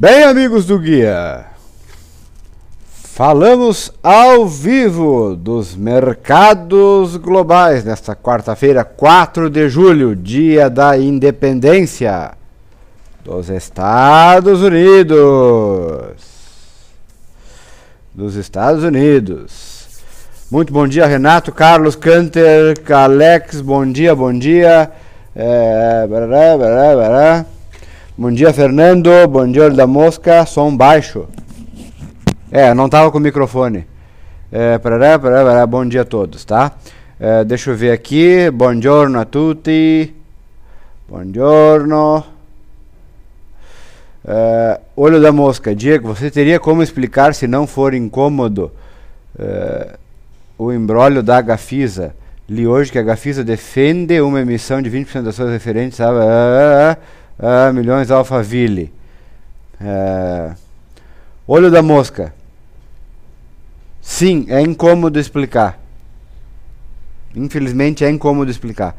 Bem, amigos do Guia, falamos ao vivo dos mercados globais nesta quarta-feira, 4 de julho, dia da independência dos Estados Unidos. Muito bom dia, Renato, Carlos, Canter, Alex, bom dia. Bom dia, Fernando, bom dia, Olho da Mosca, som baixo. Não tava com o microfone. Bom dia a todos, tá? Deixa eu ver aqui, buongiorno a tutti. Buongiorno. Olho da Mosca, Diego, você teria como explicar, se não for incômodo, o imbróglio da Gafisa? Li hoje que a Gafisa defende uma emissão de 20% das suas referentes a milhões Alphaville. Olho da Mosca. Sim, é incômodo explicar. Infelizmente é incômodo explicar.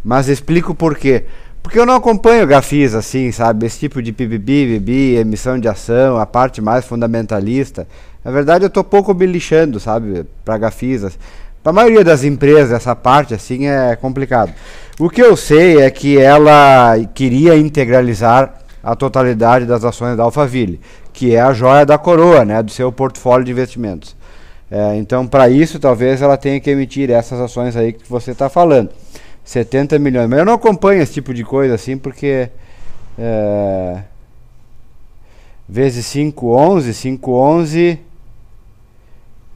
Mas explico por quê. Porque eu não acompanho Gafisa assim, sabe? Esse tipo de bibi, emissão de ação, a parte mais fundamentalista. Na verdade eu tô pouco me lixando, sabe? Pra Gafisa. Pra maioria das empresas, essa parte assim é complicado. O que eu sei é que ela queria integralizar a totalidade das ações da Alphaville, que é a joia da coroa, né, do seu portfólio de investimentos. Então, para isso, talvez ela tenha que emitir essas ações aí que você está falando. 70 milhões. Mas eu não acompanho esse tipo de coisa assim, porque... vezes 5,11...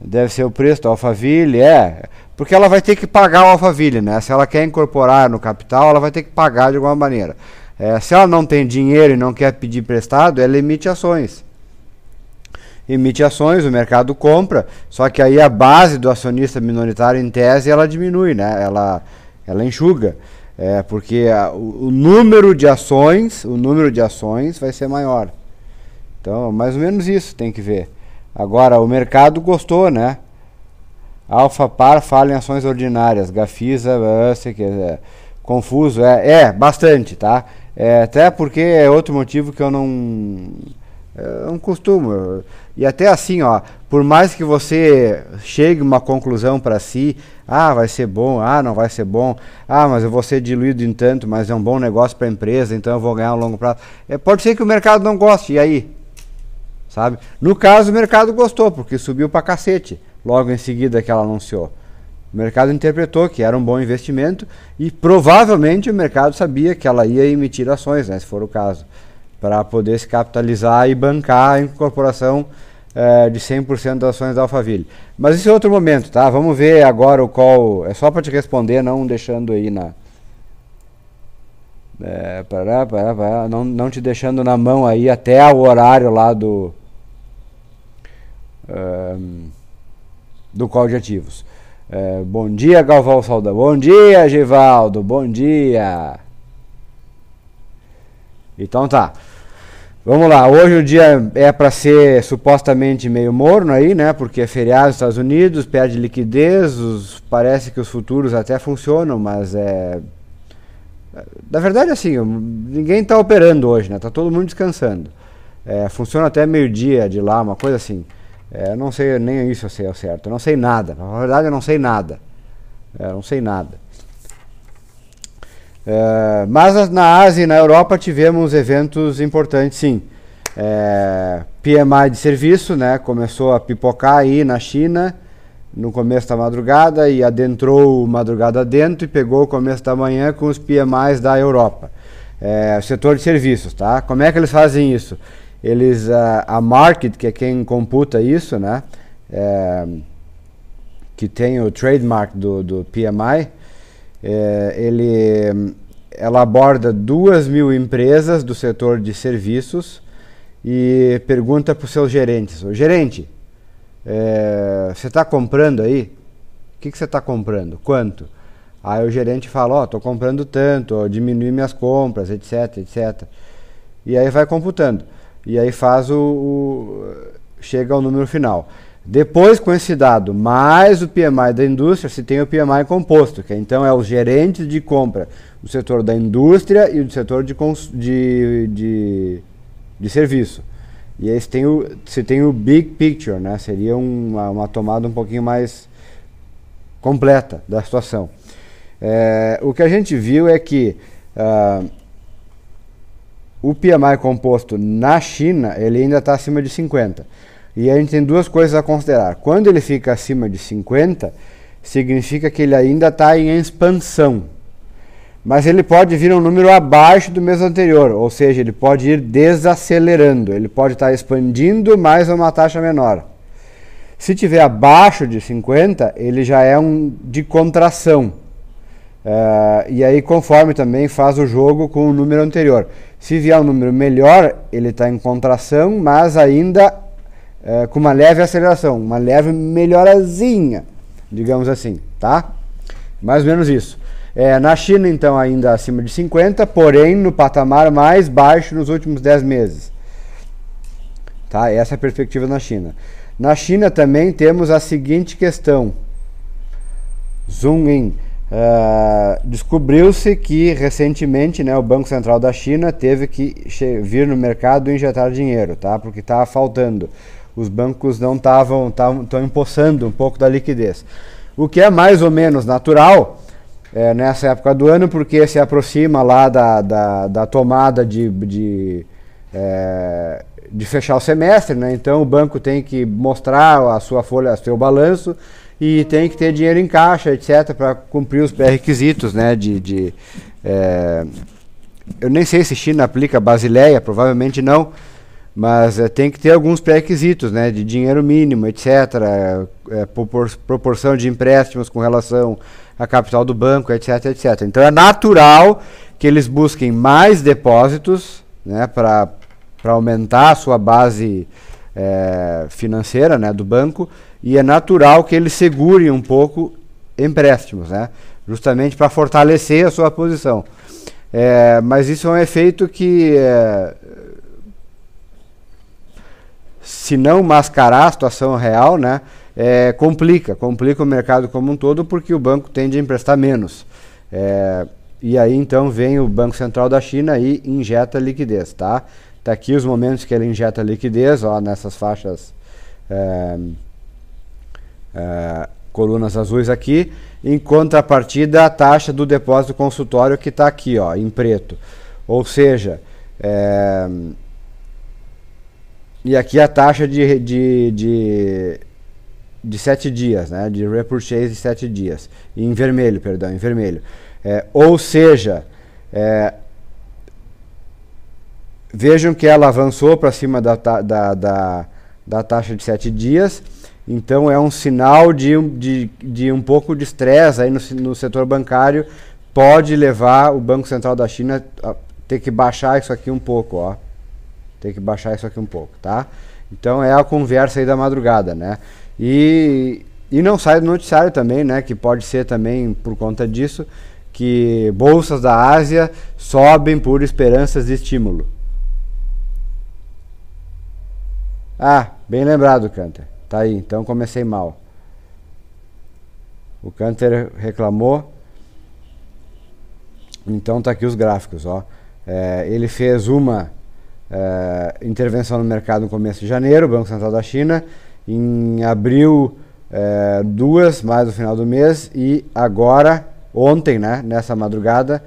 deve ser o preço da Alphaville, porque ela vai ter que pagar o Alphaville, né? Se ela quer incorporar no capital, ela vai ter que pagar de alguma maneira. Se ela não tem dinheiro e não quer pedir emprestado, ela emite ações. Emite ações, o mercado compra, só que aí a base do acionista minoritário, em tese, ela diminui, né? Ela enxuga, porque o número de ações vai ser maior. Então, mais ou menos isso tem que ver. Agora, o mercado gostou, né? Alphapar fala em ações ordinárias. Gafisa, confuso. Bastante, tá? Até porque é outro motivo que eu não costumo. E até assim, ó, por mais que você chegue a uma conclusão para si, vai ser bom, não vai ser bom, mas eu vou ser diluído em tanto, mas é um bom negócio para a empresa, então eu vou ganhar a longo prazo. Pode ser que o mercado não goste, e aí? Sabe? No caso, o mercado gostou, porque subiu pra cacete logo em seguida que ela anunciou. O mercado interpretou que era um bom investimento e provavelmente o mercado sabia que ela ia emitir ações, né, se for o caso, para poder se capitalizar e bancar a incorporação de 100% das ações da Alphaville. Mas isso é outro momento, tá? Vamos ver agora o call. É só para te responder, não deixando aí na... não te deixando na mão aí até o horário lá do call de ativos. Bom dia, Galval Salda. Bom dia, Givaldo. Bom dia. Então tá. Vamos lá. Hoje o dia é para ser supostamente meio morno aí, né? Porque é feriado nos Estados Unidos, perde liquidez. Parece que os futuros até funcionam, mas na verdade, assim, ninguém está operando hoje, né? Tá todo mundo descansando. Funciona até meio-dia de lá, uma coisa assim. Não sei, nem isso eu sei ao certo. Eu não sei nada. Na verdade, eu não sei nada. Mas na Ásia e na Europa tivemos eventos importantes, sim. PMI de serviço, né? Começou a pipocar aí na China no começo da madrugada e adentrou madrugada dentro e pegou o começo da manhã com os PMIs da Europa. Setor de serviços, tá? Como é que eles fazem isso? Eles, a Market, que é quem computa isso, né? Que tem o trademark do PMI, ela aborda 2.000 empresas do setor de serviços e pergunta para os seus gerentes: "O gerente, você está comprando aí? O que você está comprando? Quanto?" Aí o gerente fala: estou comprando tanto, diminui minhas compras, etc, etc. E aí vai computando. E aí faz chega ao número final. Depois, com esse dado, mais o PMI da indústria, se tem o PMI composto, que então é os gerentes de compra do setor da indústria e do setor de serviço. E aí você tem o big picture, né? Seria uma tomada um pouquinho mais completa da situação. O que a gente viu é que o PMI composto na China, ele ainda está acima de 50. E a gente tem duas coisas a considerar. Quando ele fica acima de 50, significa que ele ainda está em expansão. Mas ele pode vir um número abaixo do mês anterior, ou seja, ele pode ir desacelerando, ele pode estar expandindo, mas a uma taxa menor. Se tiver abaixo de 50, ele já é de contração. E aí, conforme também faz o jogo com o número anterior. Se vier um número melhor, ele está em contração, mas ainda com uma leve aceleração, uma leve melhorazinha, digamos assim, tá? Mais ou menos isso. Na China, então, ainda acima de 50, porém no patamar mais baixo nos últimos 10 meses. Tá? Essa é a perspectiva na China. Na China também temos a seguinte questão. Zoom in. Descobriu-se que recentemente, né, o Banco Central da China teve que vir no mercado e injetar dinheiro, tá? Porque estava faltando. Os bancos não estão empossando um pouco da liquidez. O que é mais ou menos natural nessa época do ano, porque se aproxima lá da tomada de fechar o semestre, né? Então o banco tem que mostrar a sua folha, o seu balanço, e tem que ter dinheiro em caixa, etc., para cumprir os pré-requisitos, né? Eu nem sei se China aplica Basileia, provavelmente não, mas tem que ter alguns pré-requisitos, né? De dinheiro mínimo, etc., proporção de empréstimos com relação a capital do banco, etc, etc. Então é natural que eles busquem mais depósitos, né, para aumentar a sua base financeira, né, do banco, e é natural que eles segurem um pouco empréstimos, né, justamente para fortalecer a sua posição. Mas isso é um efeito que, se não mascarar a situação real, né, complica o mercado como um todo, porque o banco tende a emprestar menos. E aí então vem o Banco Central da China e injeta liquidez, tá? Tá aqui os momentos que ele injeta liquidez, ó, nessas faixas, colunas azuis aqui, em contrapartida a taxa do depósito consultório, que está aqui, ó, em preto. Ou seja, e aqui a taxa de 7 dias, né, de repurchase de 7 dias, em vermelho, perdão, em vermelho. Ou seja, vejam que ela avançou para cima da taxa de 7 dias, então é um sinal de um pouco de estresse aí no setor bancário, pode levar o Banco Central da China a ter que baixar isso aqui um pouco, ó. Tem que baixar isso aqui um pouco, tá? Então é a conversa aí da madrugada, né? E não sai do noticiário também, né? Que pode ser também por conta disso, que bolsas da Ásia sobem por esperanças de estímulo. Ah, bem lembrado, Canter. Tá aí, então comecei mal. O Canter reclamou. Então tá aqui os gráficos, ó. Ele fez uma intervenção no mercado no começo de janeiro, o Banco Central da China. Em abril, duas, mais no final do mês. E agora, ontem, né, nessa madrugada,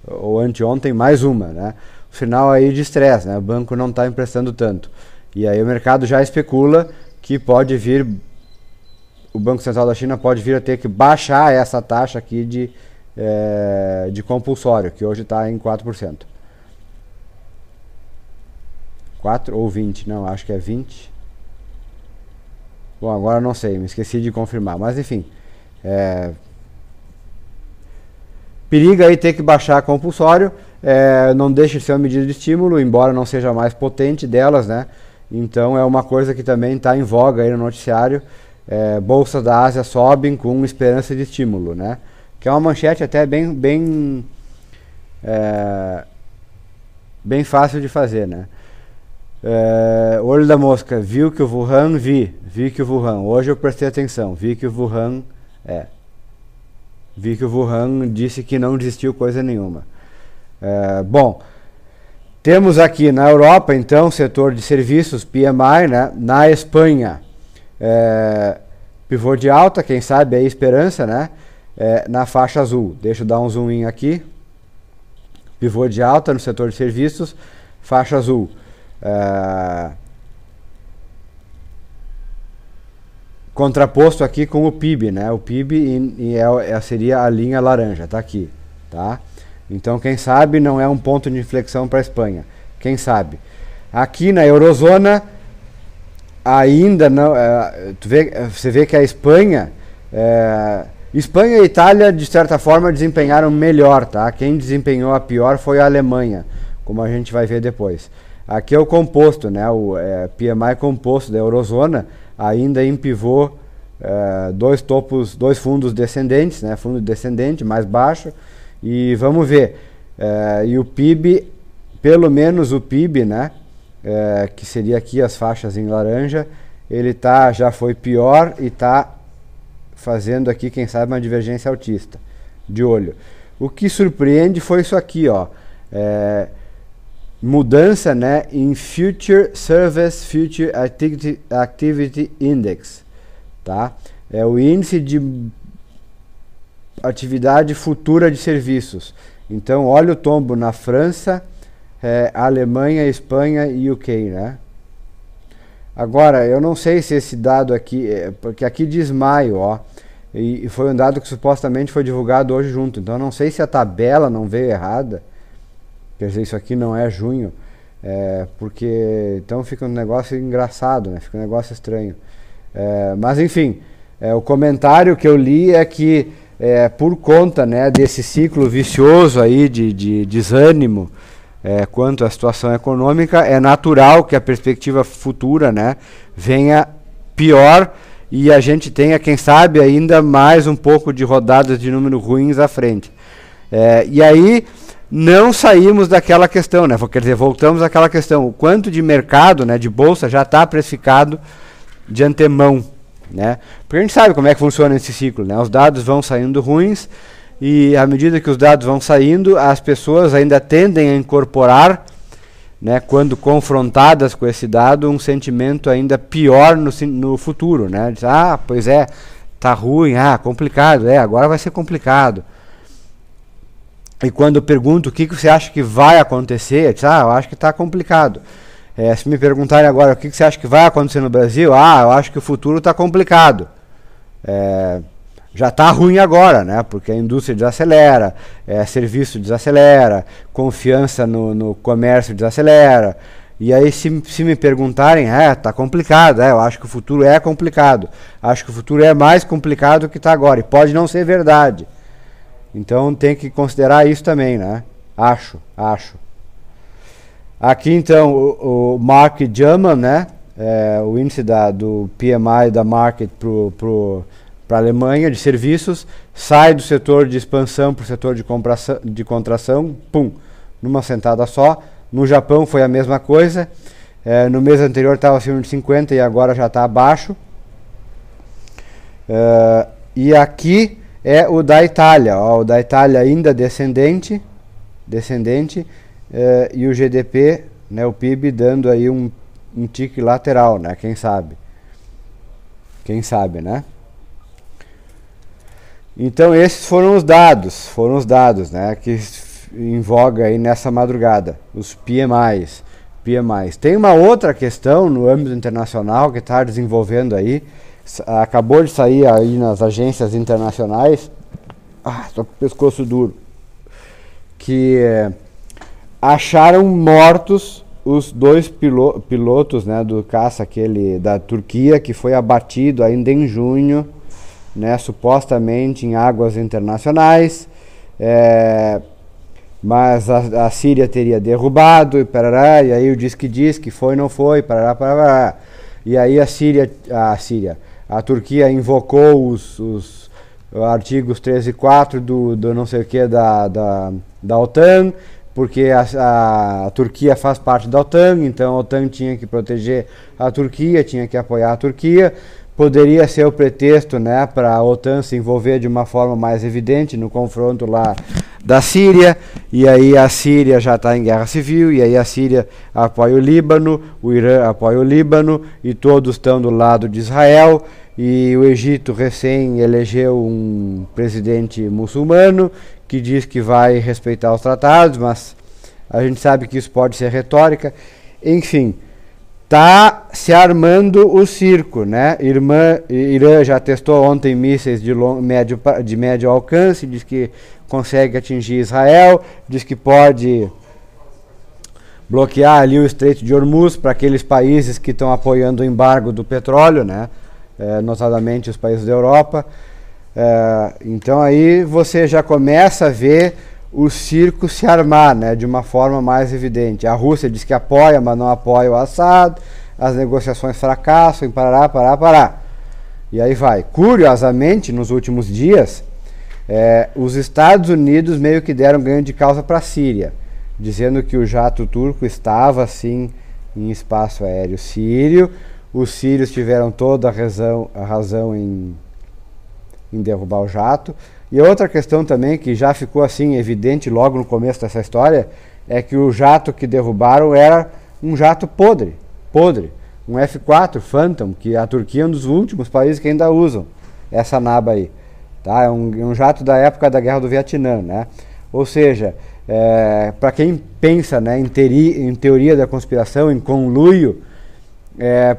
ou anteontem, mais uma, né? O sinal aí de estresse, né? O banco não está emprestando tanto. E aí o mercado já especula que pode vir, o Banco Central da China pode vir a ter que baixar essa taxa aqui de compulsório, que hoje está em 4%. 4 ou 20, não, acho que é 20. Bom, agora não sei, me esqueci de confirmar, mas enfim. Periga aí ter que baixar compulsório, não deixa de ser uma medida de estímulo, embora não seja a mais potente delas, né? Então é uma coisa que também está em voga aí no noticiário. Bolsas da Ásia sobem com esperança de estímulo, né? Que é uma manchete até bem fácil de fazer, né? Olho da mosca, viu que o Wuhan, vi que o Wuhan, hoje eu prestei atenção, vi que o Wuhan disse que não desistiu coisa nenhuma. Bom, Temos aqui na Europa, então, setor de serviços, PMI, né? Na Espanha, pivô de alta, quem sabe aí esperança, né? Na faixa azul. Deixa eu dar um zoom in aqui. Pivô de alta no setor de serviços, faixa azul. Contraposto aqui com o PIB, né? O PIB seria a linha laranja, tá aqui, tá? Então, quem sabe não é um ponto de inflexão para a Espanha. Quem sabe? Aqui na Eurozona, ainda não... você vê que a Espanha... Espanha e Itália, de certa forma, desempenharam melhor, tá? Quem desempenhou a pior foi a Alemanha, como a gente vai ver depois. Aqui é o composto, né? O PMI composto da Eurozona, ainda em pivô, dois fundos descendentes, né? Fundo descendente, mais baixo. E vamos ver, e o PIB, pelo menos o PIB, né, que seria aqui as faixas em laranja, ele já foi pior e está fazendo aqui, quem sabe, uma divergência altista, de olho. O que surpreende foi isso aqui, ó, mudança, né, em Future Service Future Activity Index, tá? É o índice de atividade futura de serviços. Então, olha o tombo na França, Alemanha, Espanha e UK, né? Agora, eu não sei se esse dado aqui, porque aqui diz maio, ó, e foi um dado que supostamente foi divulgado hoje junto, então eu não sei se a tabela não veio errada, quer dizer, isso aqui não é junho, porque então fica um negócio engraçado, né? Fica um negócio estranho. Mas enfim, o comentário que eu li é que por conta, né, desse ciclo vicioso aí de desânimo quanto à situação econômica, é natural que a perspectiva futura, né, venha pior e a gente tenha, quem sabe, ainda mais um pouco de rodadas de número ruins à frente. E aí não saímos daquela questão, né, quer dizer, voltamos àquela questão, o quanto de mercado, né, de bolsa já está precificado de antemão, né? Porque a gente sabe como é que funciona esse ciclo, né? Os dados vão saindo ruins e à medida que os dados vão saindo, as pessoas ainda tendem a incorporar, né, quando confrontadas com esse dado, um sentimento ainda pior no futuro, né? Diz, pois tá ruim, complicado, agora vai ser complicado. E quando eu pergunto o que você acha que vai acontecer, eu diz, eu acho que está complicado. Se me perguntarem agora o que você acha que vai acontecer no Brasil, eu acho que o futuro está complicado. Já está ruim agora, né? Porque a indústria desacelera, serviço desacelera, confiança no comércio desacelera. E aí se me perguntarem, está complicado, eu acho que o futuro é complicado. Acho que o futuro é mais complicado do que está agora. E pode não ser verdade. Então tem que considerar isso também, né? Acho. Aqui então o Mark Gurman, né? O índice do PMI da Market para a Alemanha de serviços, sai do setor de expansão para o setor de contração, numa sentada só. No Japão foi a mesma coisa, no mês anterior estava acima de 50 e agora já está abaixo. E aqui é o da Itália, o da Itália ainda descendente, e o GDP, né, o PIB dando aí um tique lateral, né? Quem sabe, né? Então esses foram os dados, né, que em voga aí nessa madrugada, os PMIs. Tem uma outra questão no âmbito internacional que está desenvolvendo aí, acabou de sair aí nas agências internacionais, tô com o pescoço duro, que acharam mortos os dois pilotos, né, do caça, aquele da Turquia, que foi abatido ainda em junho, né, supostamente em águas internacionais, mas a Síria teria derrubado, e aí o diz que foi, não foi, parará. E aí a Turquia invocou os artigos 13 e 4 do não sei o que da OTAN, porque a Turquia faz parte da OTAN, então a OTAN tinha que proteger a Turquia, tinha que apoiar a Turquia. Poderia ser o pretexto, né, para a OTAN se envolver de uma forma mais evidente no confronto lá da Síria, e aí a Síria já está em guerra civil, e aí a Síria apoia o Líbano, o Irã apoia o Líbano, e todos estão do lado de Israel, e o Egito recém elegeu um presidente muçulmano que diz que vai respeitar os tratados, mas a gente sabe que isso pode ser retórica. Enfim, está se armando o circo, né? Irã já testou ontem mísseis de médio alcance, diz que consegue atingir Israel, diz que pode bloquear ali o Estreito de Hormuz para aqueles países que estão apoiando o embargo do petróleo, né? Notadamente os países da Europa. Então aí você já começa a ver o circo se armar, né, de uma forma mais evidente. A Rússia diz que apoia, mas não apoia o Assad, as negociações fracassam, pará. E aí vai. Curiosamente, nos últimos dias, os Estados Unidos meio que deram ganho de causa para a Síria, dizendo que o jato turco estava, sim, em espaço aéreo sírio. Os sírios tiveram toda a razão em derrubar o jato. E outra questão também que já ficou assim evidente logo no começo dessa história é que o jato que derrubaram era um jato podre, um F-4 Phantom, que a Turquia é um dos últimos países que ainda usam essa naba aí, tá? É um jato da época da Guerra do Vietnã, né? Ou seja, para quem pensa, né, em teoria da conspiração, em conluio,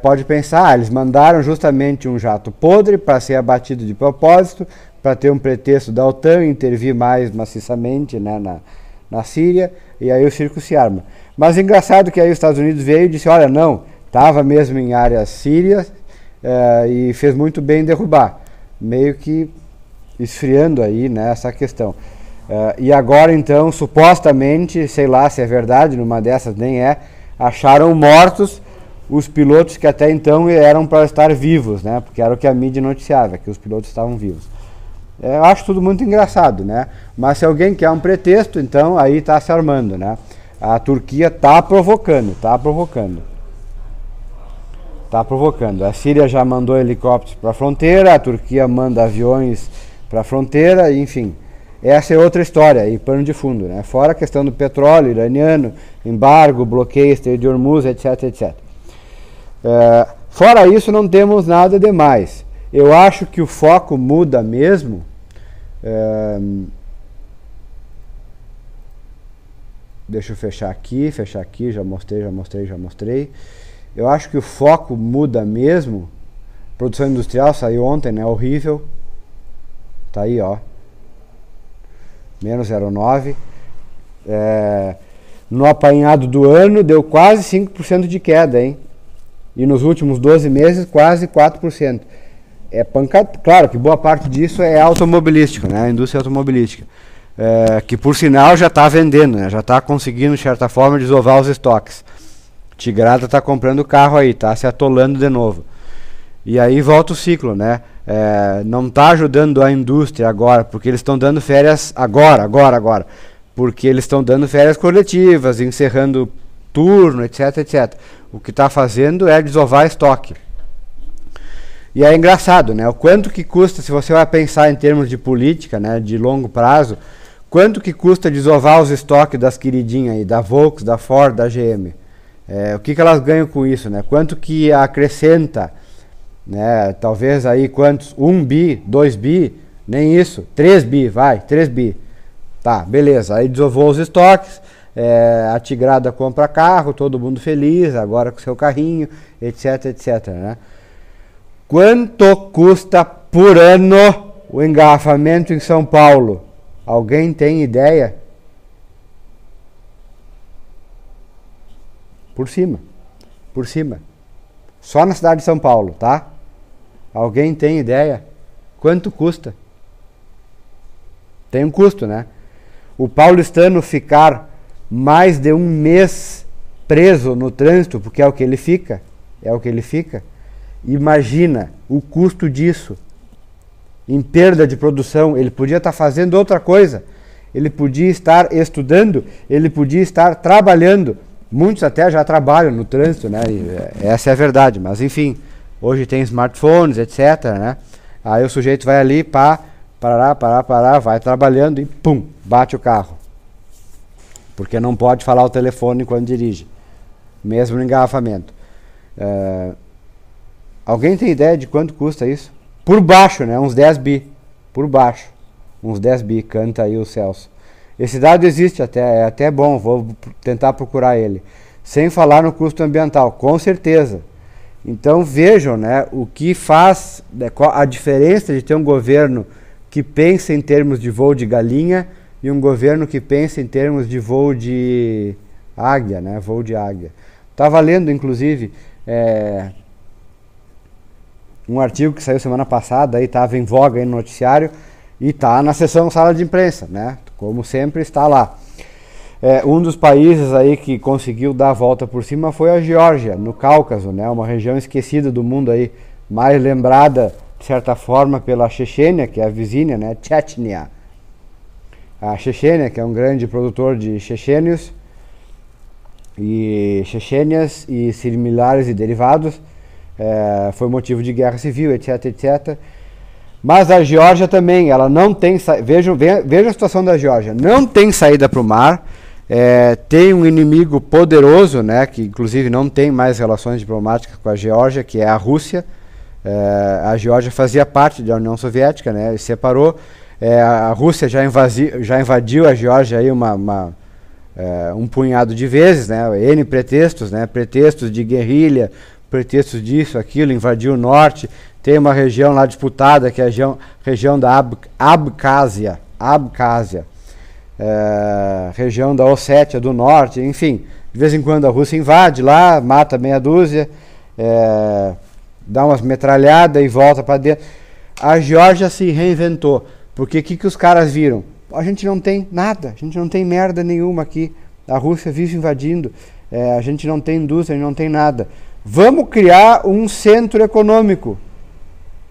pode pensar, eles mandaram justamente um jato podre para ser abatido de propósito, para ter um pretexto da OTAN intervir mais maciçamente, né, na Síria, e aí o circo se arma. Mas engraçado que aí os Estados Unidos veio e disse, olha, não, estava mesmo em áreas sírias e fez muito bem em derrubar, meio que esfriando aí, né, essa questão. E agora então, supostamente, sei lá se é verdade, numa dessas nem acharam mortos os pilotos que até então eram para estar vivos, né, porque era o que a mídia noticiava, que os pilotos estavam vivos. Eu acho tudo muito engraçado, né? Mas se alguém quer um pretexto, então aí está se armando, né? A Turquia está provocando. A Síria já mandou helicópteros para a fronteira, a Turquia manda aviões para a fronteira, enfim. Essa é outra história, e pano de fundo, né? Fora a questão do petróleo iraniano, embargo, bloqueio, Estreito de Hormuz, etc. Fora isso, não temos nada demais. Eu acho que o foco muda mesmo. Deixa eu fechar aqui, já mostrei. Eu acho que o foco muda mesmo. Produção industrial saiu ontem, né? Horrível. Tá aí, ó. Menos 0,9. No apanhado do ano deu quase 5% de queda, hein? E nos últimos 12 meses quase 4%. É pancada, claro que boa parte disso é automobilístico, né? A indústria automobilística, que por sinal já está vendendo, né? Já está conseguindo de certa forma desovar os estoques. Tigrada está comprando carro aí, está se atolando de novo. E aí volta o ciclo, né? Não está ajudando a indústria agora, porque eles estão dando férias agora, porque eles estão dando férias coletivas, encerrando turno, etc. O que está fazendo é desovar estoque. E é engraçado, né? O quanto que custa, se você vai pensar em termos de política, né, de longo prazo, quanto que custa desovar os estoques das queridinhas aí, da Volks, da Ford, da GM? O que elas ganham com isso, né? Quanto que acrescenta, né? Talvez aí quantos? 1 bi, 2 bi, nem isso, 3 bi, 3 bi. Tá, beleza, aí desovou os estoques, a Tigrada compra carro, todo mundo feliz, agora com seu carrinho, etc, né? Quanto custa por ano o engarrafamento em São Paulo? Alguém tem ideia? Por cima. Só na cidade de São Paulo, tá? Alguém tem ideia? Quanto custa? Tem um custo, né? O paulistano ficar mais de um mês preso no trânsito, porque é o que ele fica, imagina o custo disso em perda de produção. Ele podia estar fazendo outra coisa, ele podia estar estudando, ele podia estar trabalhando. Muitos até já trabalham no trânsito, né? Essa é a verdade, mas enfim, hoje tem smartphones, etc, né? Aí o sujeito vai ali, parar, vai trabalhando e pum, bate o carro. Porque não pode falar o telefone quando dirige, mesmo no engarrafamento. Alguém tem ideia de quanto custa isso? Por baixo, né? Uns 10 bi. Por baixo. Uns 10 bi, canta aí o Celso. Esse dado existe até, é até bom, vou tentar procurar ele. Sem falar no custo ambiental, com certeza. Então vejam, né, o que faz, a diferença de ter um governo que pensa em termos de voo de galinha e um governo que pensa em termos de voo de águia, né, voo de águia. Estava lendo, inclusive, um artigo que saiu semana passada, aí estava em voga aí no noticiário, e está na seção sala de imprensa, né, como sempre está lá. Um dos países aí que conseguiu dar a volta por cima foi a Geórgia, no Cáucaso, né, uma região esquecida do mundo aí, mais lembrada, de certa forma, pela Chechênia, que é a vizinha, né, Chechnya. A Chechênia, que é um grande produtor de chechênios, e chechênias e similares e derivados, foi motivo de guerra civil, etc, etc. Mas a Geórgia também, ela não tem, veja a situação da Geórgia, não tem saída para o mar, tem um inimigo poderoso, né, que inclusive não tem mais relações diplomáticas com a Geórgia, que é a Rússia. A Geórgia fazia parte da União Soviética, né, e separou. A Rússia já invadiu a Geórgia aí um punhado de vezes, né, N pretextos, né, pretextos de guerrilha, pretextos disso, aquilo, invadiu o norte. Tem uma região lá disputada, que é a região da Abkhazia, região da Ossétia do Norte, enfim. De vez em quando a Rússia invade lá, mata meia dúzia, dá umas metralhadas e volta para dentro. A Geórgia se reinventou, porque o que os caras viram? A gente não tem nada, a gente não tem merda nenhuma aqui. A Rússia vive invadindo, a gente não tem indústria, a gente não tem nada. Vamos criar um centro econômico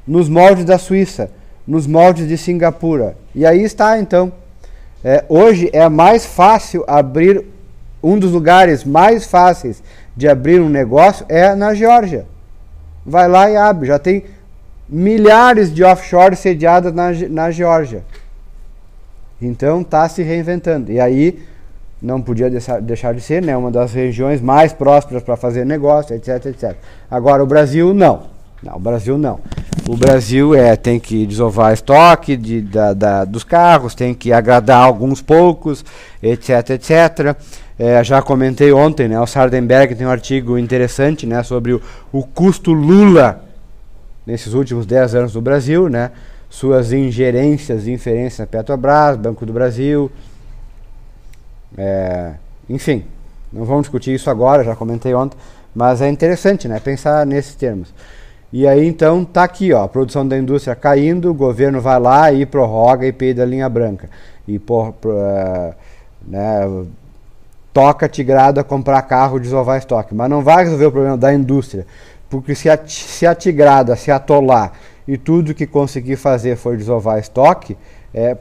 nos moldes da Suíça, nos moldes de Singapura. E aí está, então. Hoje é mais fácil abrir, um dos lugares mais fáceis de abrir um negócio é na Geórgia. Vai lá e abre. Já tem milhares de offshores sediadas na Geórgia. Então está se reinventando. E aí não podia deixar de ser, né, uma das regiões mais prósperas para fazer negócio, etc, etc. Agora o Brasil não. Não, o Brasil não. O Brasil tem que desovar estoque dos carros, tem que agradar alguns poucos, etc, etc. Já comentei ontem, né, o Sardenberg tem um artigo interessante, né, sobre o custo Lula nesses últimos 10 anos do Brasil, né, suas ingerências e inferências na Petrobras, Banco do Brasil, enfim, não vamos discutir isso agora, já comentei ontem, mas é interessante, né, pensar nesses termos. E aí então tá aqui, ó, a produção da indústria caindo, o governo vai lá e prorroga IPI da linha branca e toca Tigrado a comprar carro, desovar estoque, mas não vai resolver o problema da indústria, porque se a Tigrada se atolar e tudo que conseguir fazer for desovar estoque,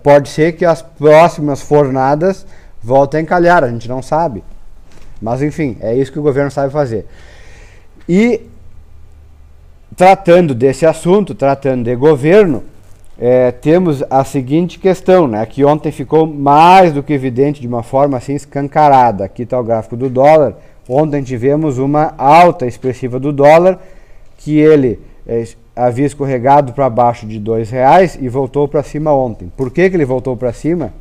pode ser que as próximas fornadas voltem a encalhar, a gente não sabe, mas enfim, é isso que o governo sabe fazer. E tratando desse assunto, tratando de governo, temos a seguinte questão, né, que ontem ficou mais do que evidente de uma forma assim escancarada. Aqui está o gráfico do dólar. Ontem tivemos uma alta expressiva do dólar, que ele havia escorregado para baixo de R$2 e voltou para cima ontem. Por que ele voltou para cima?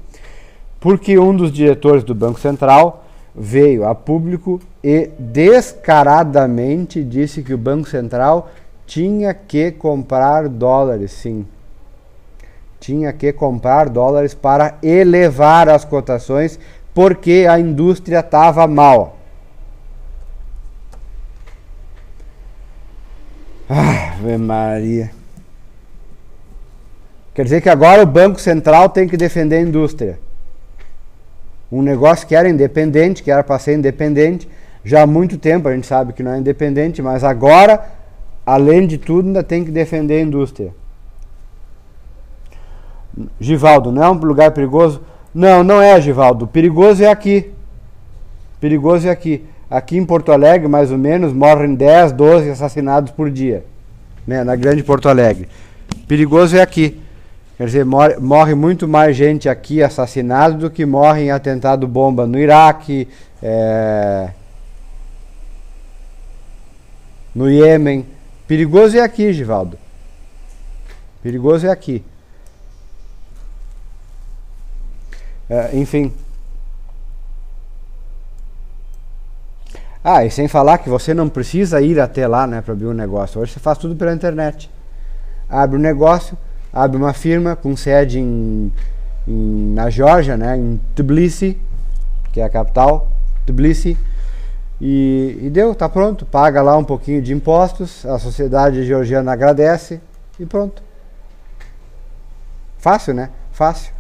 Porque um dos diretores do Banco Central veio a público e descaradamente disse que o Banco Central tinha que comprar dólares, sim. Tinha que comprar dólares para elevar as cotações, porque a indústria estava mal. Ave Maria. Quer dizer que agora o Banco Central tem que defender a indústria. Um negócio que era independente, que era para ser independente, já há muito tempo a gente sabe que não é independente, mas agora, além de tudo, ainda tem que defender a indústria. Givaldo, não é um lugar perigoso? Não, não é, Givaldo. Perigoso é aqui. Perigoso é aqui. Aqui em Porto Alegre, mais ou menos, morrem 10, 12 assassinados por dia, né, na grande Porto Alegre. Perigoso é aqui. Quer dizer, morre muito mais gente aqui assassinado do que morre em atentado bomba no Iraque, no Iêmen. Perigoso é aqui, Givaldo. Perigoso é aqui. Enfim. E sem falar que você não precisa ir até lá, né, para abrir um negócio. Hoje você faz tudo pela internet. Abre um negócio, abre uma firma com sede na Geórgia, né, em Tbilisi, que é a capital, Tbilisi, e deu, tá pronto. Paga lá um pouquinho de impostos, a sociedade georgiana agradece e pronto. Fácil, né? Fácil.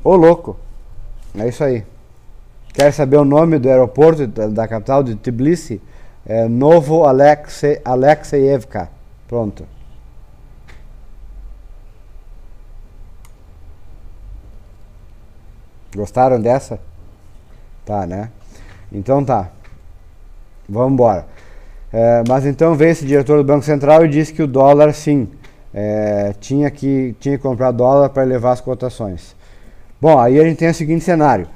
Ô louco, é isso aí. Quer saber o nome do aeroporto da capital de Tbilisi? É Novo Alexeyevka. Pronto. Gostaram dessa? Tá, né? Então tá. Vamos embora. Mas então veio esse diretor do Banco Central e disse que o dólar, sim, tinha que comprar dólar para elevar as cotações. Bom, aí a gente tem o seguinte cenário.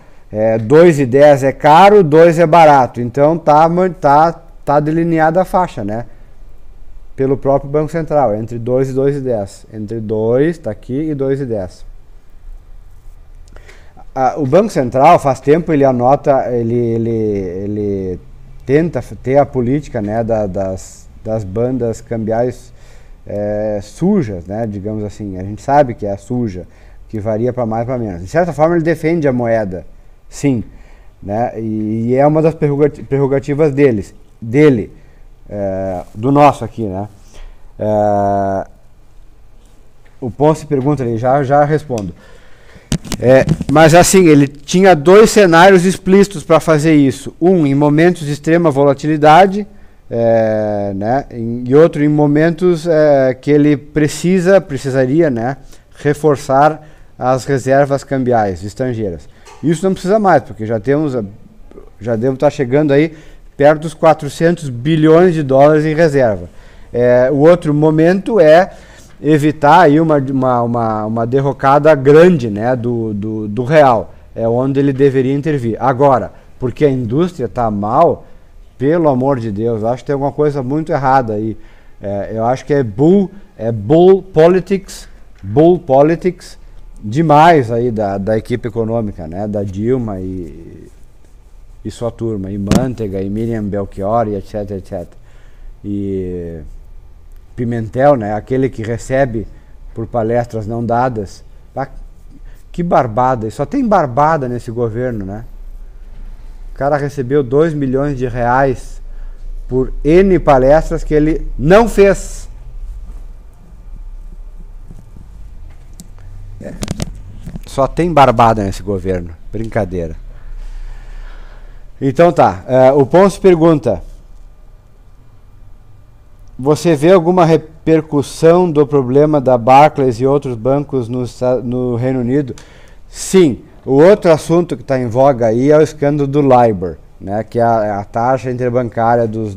2,10 é caro, 2 é barato. Então tá delineada a faixa, né? Pelo próprio Banco Central, entre 2 e 2,10. Entre 2, tá aqui, e 2,10. O Banco Central, faz tempo, ele anota, ele tenta ter a política, né, das bandas cambiais sujas, né, digamos assim. A gente sabe que é suja, que varia para mais para menos. De certa forma, ele defende a moeda, sim, né, e é uma das prerrogativas dele, do nosso aqui, né. O Ponce pergunta ali, já respondo. Mas assim, ele tinha 2 cenários explícitos para fazer isso. Um, em momentos de extrema volatilidade, né, e outro em momentos que ele precisaria, né, reforçar as reservas cambiais estrangeiras. Isso não precisa mais, porque já devo estar chegando aí perto dos 400 bilhões de dólares em reserva. O outro momento é evitar aí uma derrocada grande, né, do real, onde ele deveria intervir. Agora, porque a indústria está mal, pelo amor de Deus, acho que tem alguma coisa muito errada aí. Eu acho que é bull politics demais aí da equipe econômica, né, da Dilma e sua turma, e Manteiga, e Miriam Belchior, e etc, etc. E Pimentel, né, aquele que recebe por palestras não dadas. Que barbada, só tem barbada nesse governo, né? O cara recebeu 2 milhões de reais por N palestras que ele não fez. Só tem barbada nesse governo, brincadeira. Então tá, o Ponce pergunta: você vê alguma repercussão do problema da Barclays e outros bancos no Reino Unido? Sim. O outro assunto que está em voga aí é o escândalo do LIBOR, né, que é a taxa interbancária do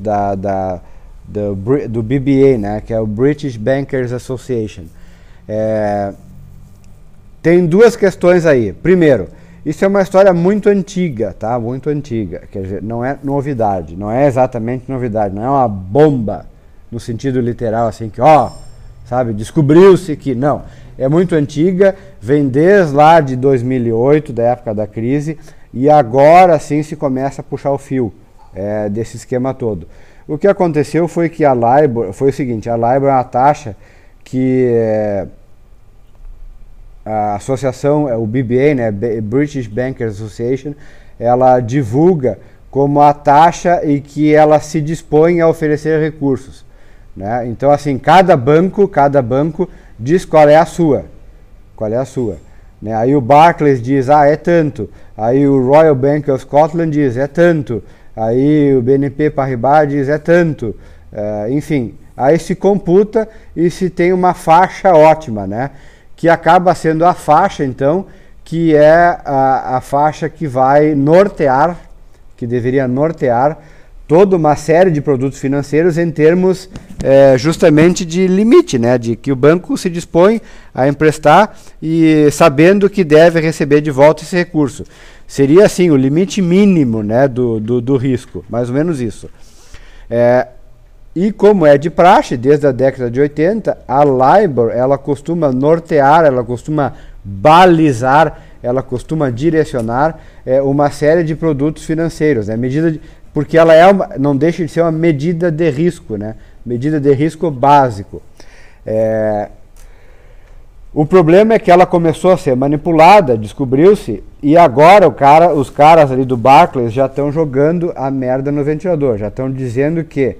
BBA, né, que é o British Bankers Association. Tem 2 questões aí. Primeiro, isso é uma história muito antiga, tá? Muito antiga. Quer dizer, não é novidade, não é exatamente novidade, não é uma bomba no sentido literal, assim, que, sabe, descobriu-se que, não, é muito antiga, vem desde lá de 2008, da época da crise, e agora sim se começa a puxar o fio desse esquema todo. O que aconteceu foi que a LIBOR, foi o seguinte, a LIBOR é uma taxa que a associação, o BBA, né, British Bankers Association, ela divulga como a taxa e que ela se dispõe a oferecer recursos. Né? Então, assim, cada banco diz qual é a sua. Né? Aí o Barclays diz, é tanto. Aí o Royal Bank of Scotland diz, é tanto. Aí o BNP Paribas diz, é tanto. Enfim, aí se computa e se tem uma faixa ótima, né? Que acaba sendo a faixa, então, que é a faixa que vai nortear, que deveria nortear toda uma série de produtos financeiros em termos justamente de limite, né, de que o banco se dispõe a emprestar e sabendo que deve receber de volta esse recurso. Seria assim o limite mínimo, né, do risco, mais ou menos isso. E como é de praxe, desde a década de 80, a LIBOR, ela costuma nortear, ela costuma balizar, ela costuma direcionar uma série de produtos financeiros, né? Porque ela não deixa de ser uma medida de risco, né? Medida de risco básico. O problema é que ela começou a ser manipulada, descobriu-se, e agora os caras ali do Barclays já estão jogando a merda no ventilador, já estão dizendo que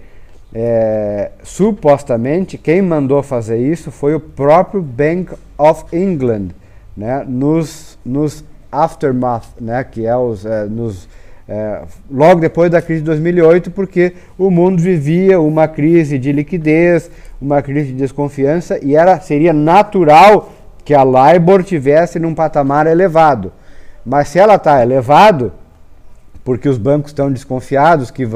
supostamente quem mandou fazer isso foi o próprio Bank of England, né, nos aftermath, né, que é logo depois da crise de 2008, porque o mundo vivia uma crise de liquidez, uma crise de desconfiança, e seria natural que a LIBOR tivesse num patamar elevado. Mas se ela está elevado, porque os bancos estão desconfiados que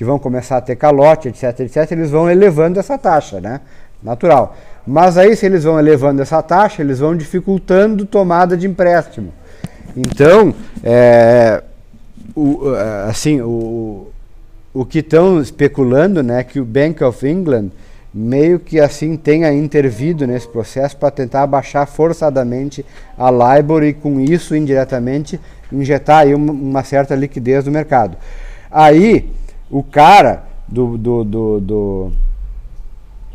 vão começar a ter calote, etc, etc, eles vão elevando essa taxa, né? Natural. Mas aí, se eles vão elevando essa taxa, eles vão dificultando tomada de empréstimo. Então, o que estão especulando, né, que o Bank of England meio que assim tenha intervido nesse processo para tentar abaixar forçadamente a LIBOR e com isso indiretamente injetar aí uma certa liquidez no mercado. Aí o cara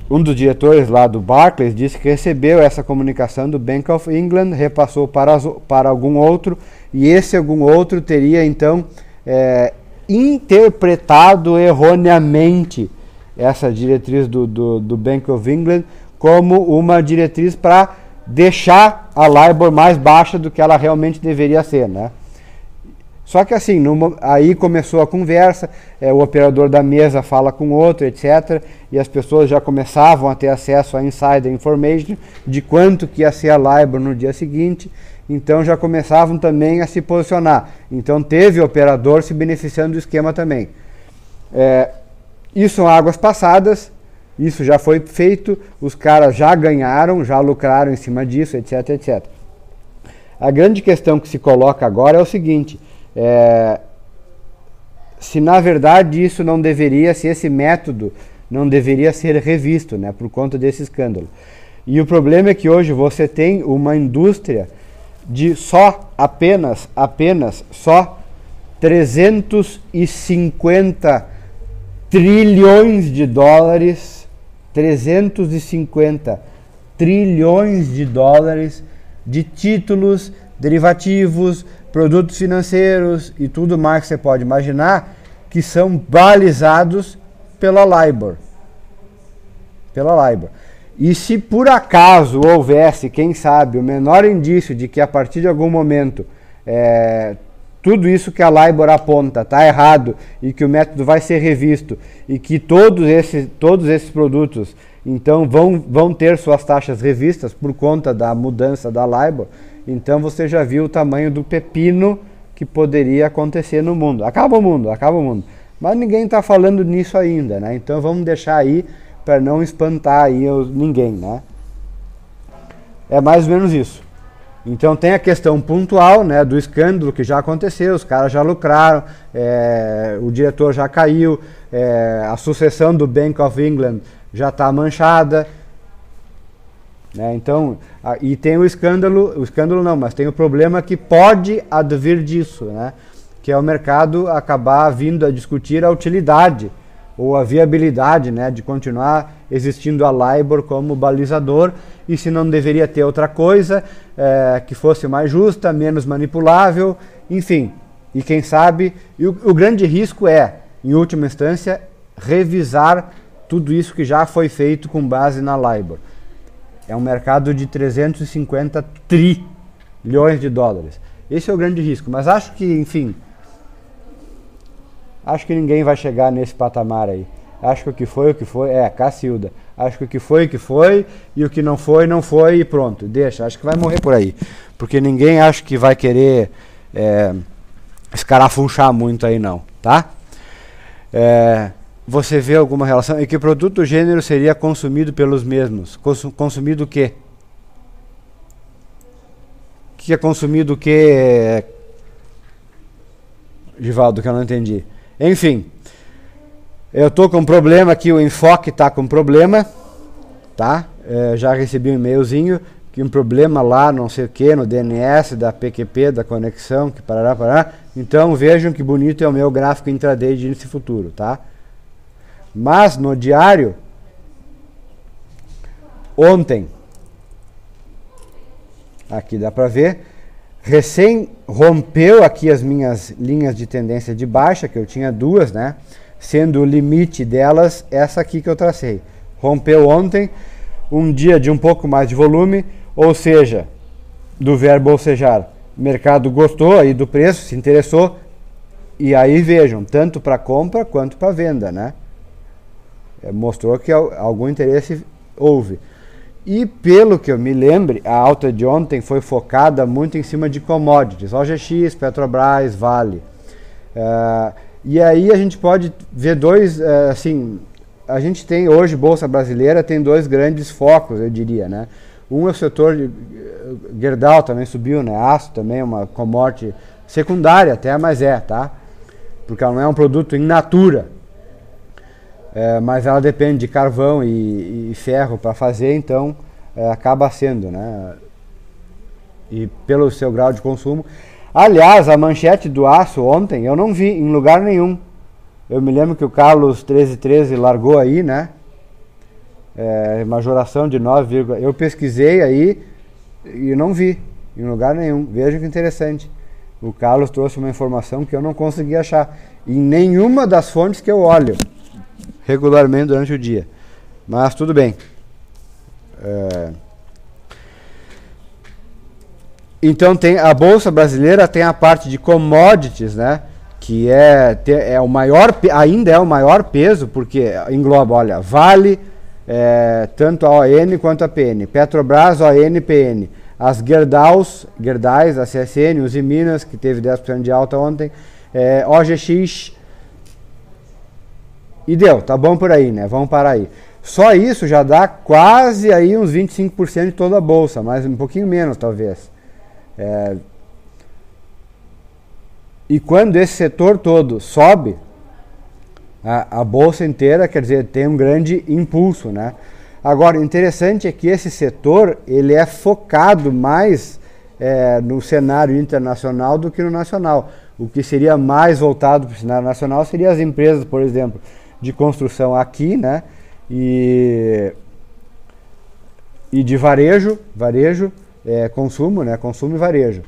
um dos diretores lá do Barclays disse que recebeu essa comunicação do Bank of England, repassou para algum outro, e esse algum outro teria então interpretado erroneamente essa diretriz do Bank of England como uma diretriz para deixar a LIBOR mais baixa do que ela realmente deveria ser, né? Só que assim, aí começou a conversa, o operador da mesa fala com o outro, etc. E as pessoas já começavam a ter acesso a insider information de quanto que ia ser a LIBOR no dia seguinte. Então já começavam também a se posicionar. Então teve operador se beneficiando do esquema também. Isso são águas passadas, isso já foi feito, os caras já ganharam, já lucraram em cima disso, etc, etc. A grande questão que se coloca agora é o seguinte: se na verdade isso não deveria, se esse método não deveria ser revisto, né, por conta desse escândalo. E o problema é que hoje você tem uma indústria de apenas 350 trilhões de dólares, 350 trilhões de dólares de títulos, derivativos, produtos financeiros e tudo mais que você pode imaginar, que são balizados pela LIBOR. E se por acaso houvesse, quem sabe, o menor indício de que a partir de algum momento tudo isso que a LIBOR aponta está errado e que o método vai ser revisto e que todos esses produtos então vão ter suas taxas revistas por conta da mudança da LIBOR, então você já viu o tamanho do pepino que poderia acontecer no mundo. Acaba o mundo. Mas ninguém está falando nisso ainda, né? Então vamos deixar aí para não espantar aí ninguém, né? É mais ou menos isso. Então tem a questão pontual, né, do escândalo que já aconteceu, os caras já lucraram, o diretor já caiu, a sucessão do Bank of England já está manchada, né? Então, e tem o escândalo não, mas tem o problema que pode advir disso, né, que é o mercado acabar vindo a discutir a utilidade ou a viabilidade, né, de continuar existindo a LIBOR como balizador, e se não deveria ter outra coisa que fosse mais justa, menos manipulável, enfim. E quem sabe, o grande risco em última instância, revisar tudo isso que já foi feito com base na LIBOR. É um mercado de 350 trilhões de dólares. Esse é o grande risco, mas acho que, enfim, acho que ninguém vai chegar nesse patamar aí. Acho que o que foi, Cacilda. Acho que o que foi, e o que não foi, e pronto, deixa. Acho que vai morrer por aí. Porque ninguém acha que vai querer escarafunchar muito aí não, tá? Você vê alguma relação? E que produto ou gênero seria consumido pelos mesmos? Consumido o quê? O que é consumido o quê, Givaldo, que eu não entendi. Enfim, eu estou com um problema aqui, o enfoque está com problema, tá? Já recebi um e-mailzinho que um problema lá, não sei o que, no DNS, da PQP, da conexão, que parará. Então vejam que bonito é o meu gráfico intraday de índice futuro, tá? Mas no diário, ontem, aqui dá para ver, recém rompeu aqui as minhas linhas de tendência de baixa, que eu tinha duas, né? Sendo o limite delas essa aqui que eu tracei. Rompeu ontem, um dia de um pouco mais de volume, ou seja, do verbo bolsejar, o mercado gostou aí do preço, se interessou, e aí vejam, tanto para compra quanto para venda, né? Mostrou que algum interesse houve. E pelo que eu me lembre, a alta de ontem foi focada muito em cima de commodities, OGX, Petrobras, Vale. E aí a gente pode ver dois, assim, a gente tem hoje, Bolsa Brasileira, tem dois grandes focos, eu diria, né? Um é o setor de Gerdau, também subiu, né? Aço também, uma commodity secundária até, mas tá? Porque ela não é um produto in natura. Mas ela depende de carvão e ferro para fazer, então acaba sendo, né? E pelo seu grau de consumo. Aliás, a manchete do aço ontem eu não vi em lugar nenhum. Eu me lembro que o Carlos 1313 largou aí, né? Majoração de 9, eu pesquisei aí e não vi em lugar nenhum. Veja que interessante. O Carlos trouxe uma informação que eu não consegui achar em nenhuma das fontes que eu olho regularmente durante o dia, mas tudo bem. Então tem a Bolsa Brasileira, tem a parte de commodities, né, que é o maior, ainda é o maior peso, porque engloba, olha, Vale, tanto a ON quanto a PN, Petrobras, ON, PN, as Gerdais, a CSN, os Minas, que teve 10% de alta ontem, OGX. E deu, tá bom por aí, né? Vamos parar aí. Só isso já dá quase aí uns 25% de toda a bolsa, mas um pouquinho menos talvez. E quando esse setor todo sobe, a bolsa inteira, quer dizer, tem um grande impulso, né? Agora, interessante é que esse setor, ele é focado mais no cenário internacional do que no nacional. O que seria mais voltado para o cenário nacional seria as empresas, por exemplo, de construção aqui, né, e de varejo, consumo, né, consumo e varejo,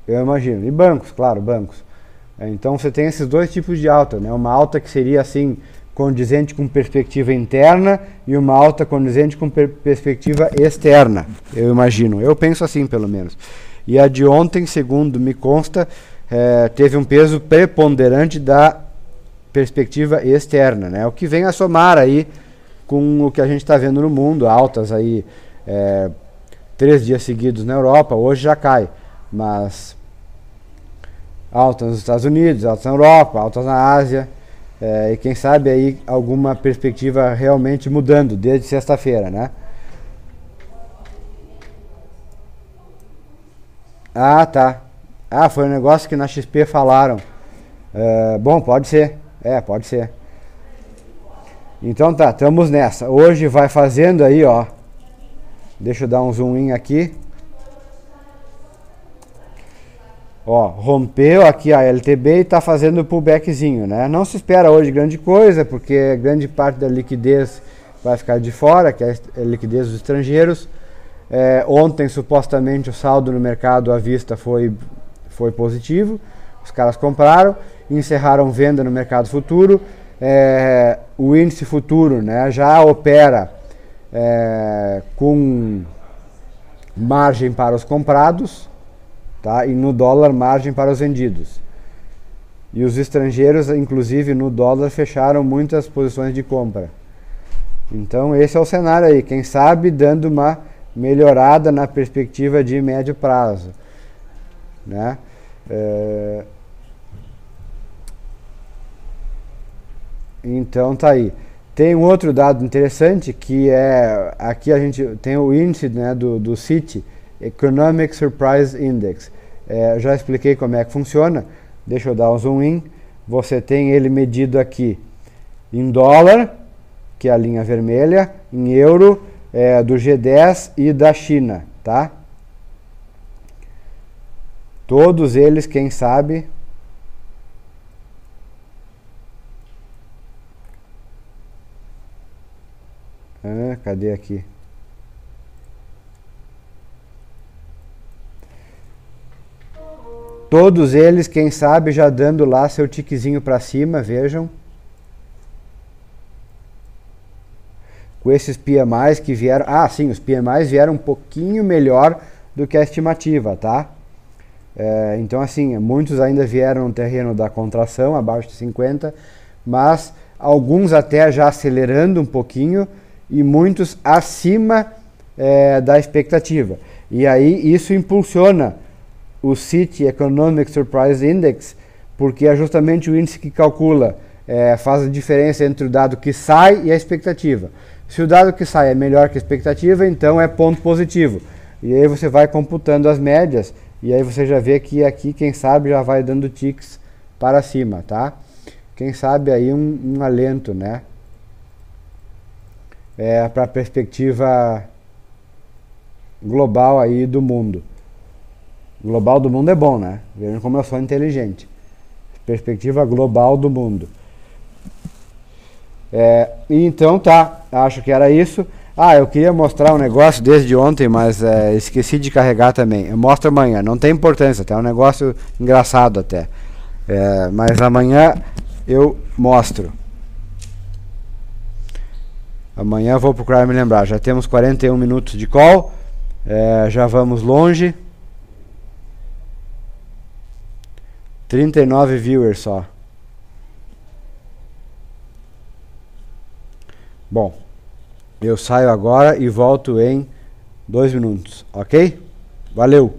eu imagino, e bancos, claro, bancos. Então você tem esses dois tipos de alta, né, uma alta que seria assim, condizente com perspectiva interna e uma alta condizente com perspectiva externa, eu imagino, eu penso assim pelo menos. E a de ontem, segundo me consta, teve um peso preponderante da perspectiva externa, né? O que vem a somar aí com o que a gente está vendo no mundo, altas aí 3 dias seguidos na Europa, hoje já cai, mas altas nos Estados Unidos, altas na Europa, altas na Ásia, e quem sabe aí alguma perspectiva realmente mudando desde sexta-feira, né? Tá. Foi um negócio que na XP falaram. Bom, pode ser. Pode ser. Então tá, estamos nessa. Hoje vai fazendo aí, ó. Deixa eu dar um zoom in aqui. Ó, rompeu aqui a LTB e tá fazendo o pullbackzinho, né? Não se espera hoje grande coisa, porque grande parte da liquidez vai ficar de fora, que é a liquidez dos estrangeiros. Ontem, supostamente, o saldo no mercado à vista foi positivo. Os caras compraram, encerraram venda no mercado futuro. O índice futuro, né, já opera com margem para os comprados, tá? E no dólar margem para os vendidos. E os estrangeiros, inclusive no dólar, fecharam muitas posições de compra. Então esse é o cenário aí, quem sabe dando uma melhorada na perspectiva de médio prazo, né? Então tá aí. Tem um outro dado interessante que é, aqui a gente tem o índice, né, do CIT, Economic Surprise Index. Já expliquei como é que funciona, deixa eu dar um zoom in. Você tem ele medido aqui em dólar, que é a linha vermelha, em euro, do G10 e da China, tá? Todos eles, quem sabe... cadê aqui? Todos eles, quem sabe, já dando lá seu tiquezinho para cima, vejam. Com esses PMIs que vieram... Ah, sim, os PMIs vieram um pouquinho melhor do que a estimativa, tá? Então, assim, muitos ainda vieram no terreno da contração, abaixo de 50, mas alguns até já acelerando um pouquinho e muitos acima da expectativa. E aí isso impulsiona o Citi Economic Surprise Index, porque é justamente o índice que calcula, faz a diferença entre o dado que sai e a expectativa. Se o dado que sai é melhor que a expectativa, então é ponto positivo. E aí você vai computando as médias, e aí você já vê que aqui, quem sabe, já vai dando ticks para cima, tá? Quem sabe aí um alento, né? Para a perspectiva global aí do mundo. Global do mundo é bom, né? Vejam como eu sou inteligente. Perspectiva global do mundo. E então tá, acho que era isso. Eu queria mostrar um negócio desde ontem, mas esqueci de carregar também. Eu mostro amanhã, não tem importância, tá? É um negócio engraçado até. Mas amanhã eu mostro. Amanhã eu vou procurar me lembrar. Já temos 41 minutos de call. Já vamos longe. 39 viewers só. Bom, eu saio agora e volto em 2 minutos, ok? Valeu!